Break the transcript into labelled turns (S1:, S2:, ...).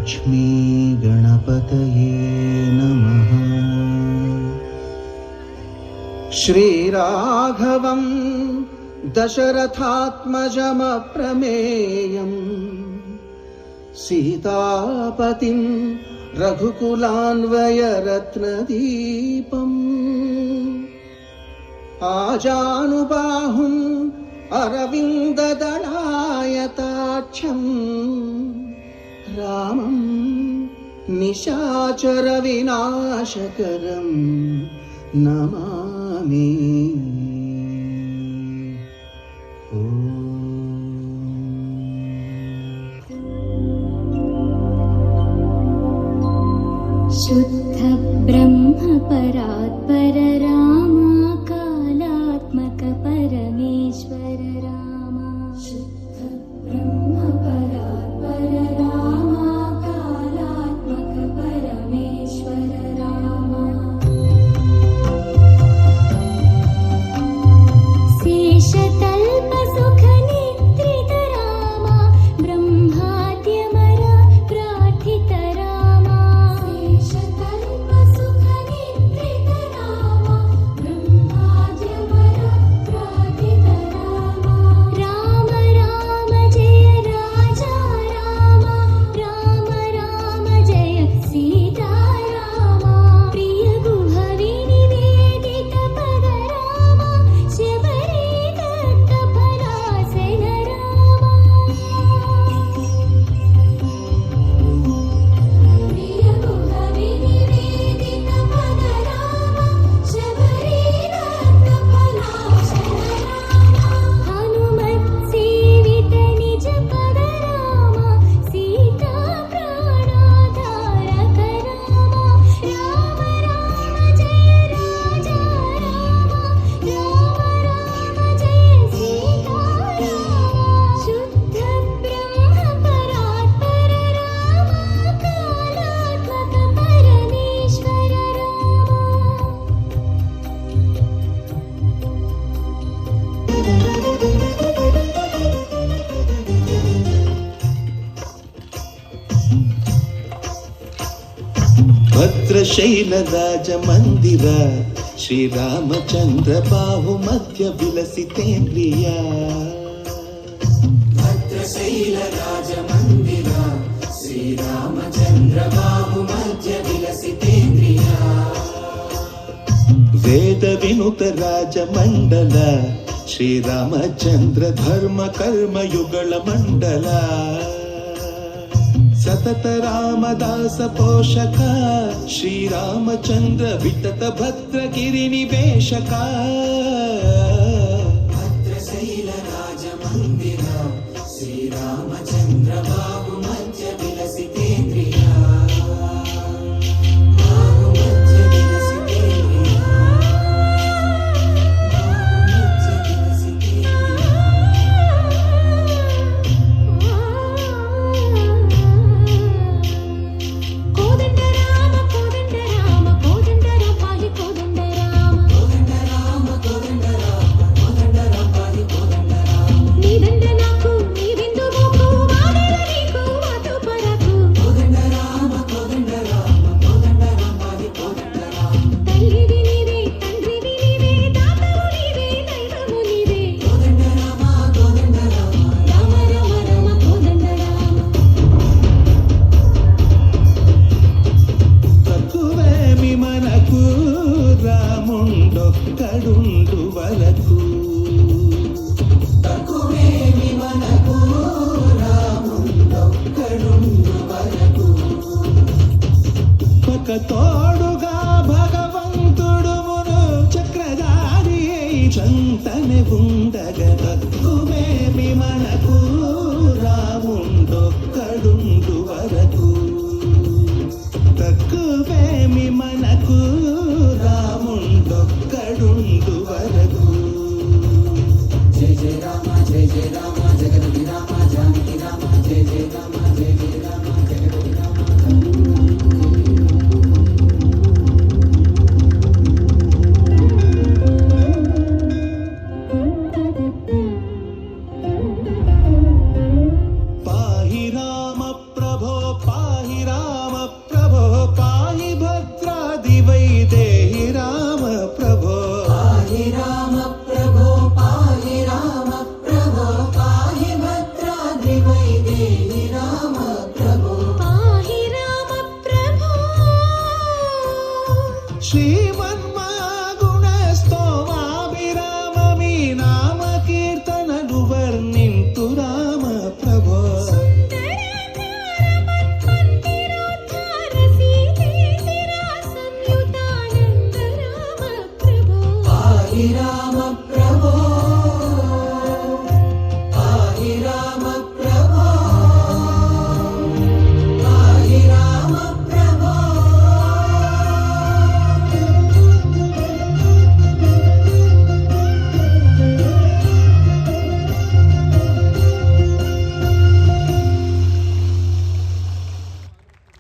S1: लक्ष्मी गणपतये नमः। श्रीराघवं दशरथात्मजमप्रमेयम् सीतापतिं रघुकुलान्वयरत्नदीपम् आजानुबाहुम् अरविन्ददलायताक्षं रामं निशाचरविनाशकरं नमामि।
S2: शुद्ध ब्रह्म परात्पर रामा कालात्मक परमेश्वर रामा। शुद्ध ब्रह्म परात्पर रामा कालात्मक परमेश्वर रामा। शेषतल्प सुख निद्रित रामा ब्रह्माद्यमर प्रार्थित रामा। शेषतल्प सुख निद्रित रामा ब्रह्माद्यमर प्रार्थित रामा। राम राम जय राजा रामा राम राम जय सीता रामा। प्रिय गुहवि निवेदित पद रामा शबरी दत्त फलासन रामा। प्रिय गुहवि निवेदित पद रामा शबरी दत्त फलासन रामा। हनुमत् सेवित निज पद रामा सीता प्राणाधारक रामा। राम राम जय राजा रामा राम राम जय सीता रामा। शुद्ध ब्रह्म परात्पर रामा कालात्मक परमेश्वर रामा।
S1: ಭದ್ರಶೈಲ ರಾಜ ಮಂದಿರ ಶ್ರೀರಾಮಚಂದ್ರ ಬಾಹು ಮಧ್ಯ ವಿಲಸಿತೇಂದ್ರಿಯ। ಭದ್ರಶೈಲ ರಾಜ ಮಂದಿರ ಶ್ರೀರಾಮಚಂದ್ರ ಬಾಹು ಮಧ್ಯ ವಿಲಸಿತೇಂದ್ರಿಯ। ವೇದ ವಿನುತ ರಾಜ ಮಂಡಲ ಶ್ರೀರಾಮಚಂದ್ರ ಧರ್ಮ ಕರ್ಮ ಯುಗಳ ಮಂಡಲ। ಸತತ ರಾಮದಾಸ ಪೋಷಕ ಶ್ರೀರಾಮಚಂದ್ರ ವಿತತ ಭದ್ರಗಿರಿ ನಿವೇಶಕ। ಭದ್ರಶೈಲ ರಾಜ ಮಂದಿರ ಶ್ರೀರಾಮಚಂದ್ರ ಬಾಹು ಮಧ್ಯ ವಿಲಸಿತೇಂದ್ರಿಯ। ಬಾಹು ಮಧ್ಯ ವಿಲಸಿತೇಂದ್ರಿಯ। ಬಾಹು ಮಧ್ಯ ವಿಲಸಿತೇಂದ್ರಿಯ।
S2: కోదండ రామ కోదండ రామ కోదండ రామ పాహి కోదండ రామ।
S1: కోదండ రామ కోదండ రామ కోదండ రామ పాహి కోదండ రామ।
S2: నీదండ నాకు నీ విందు మోకు వాదన నీకు వాతు పరకు।
S1: కోదండ రామ కోదండ రామ కోదండ రామ పాహి కోదండ రామ।
S2: తల్లివి నీవే తండ్రివి నీవే దాతవు నీవే దైవము నీవే।
S1: కోదండ రామ కోదండ రామ
S2: రామ రామ రామ కోదండ రామ।
S1: తక్కువేమి మనకు రాముండొక్కడుండు వరకు। తక్కువేమి మనకు రాముండొక్కడుండు వరకు। ఒక తోడుగా భగవంతుడుమును చక్రధారి అయి చంతనే ఉండగ। తక్కువేమి మనకు రాముండొక్కడుండు వరకు। తక్కువేమి మనకు రాముండొక్కడుండు వరకు। జయ జయ రామ జయ జయ రామ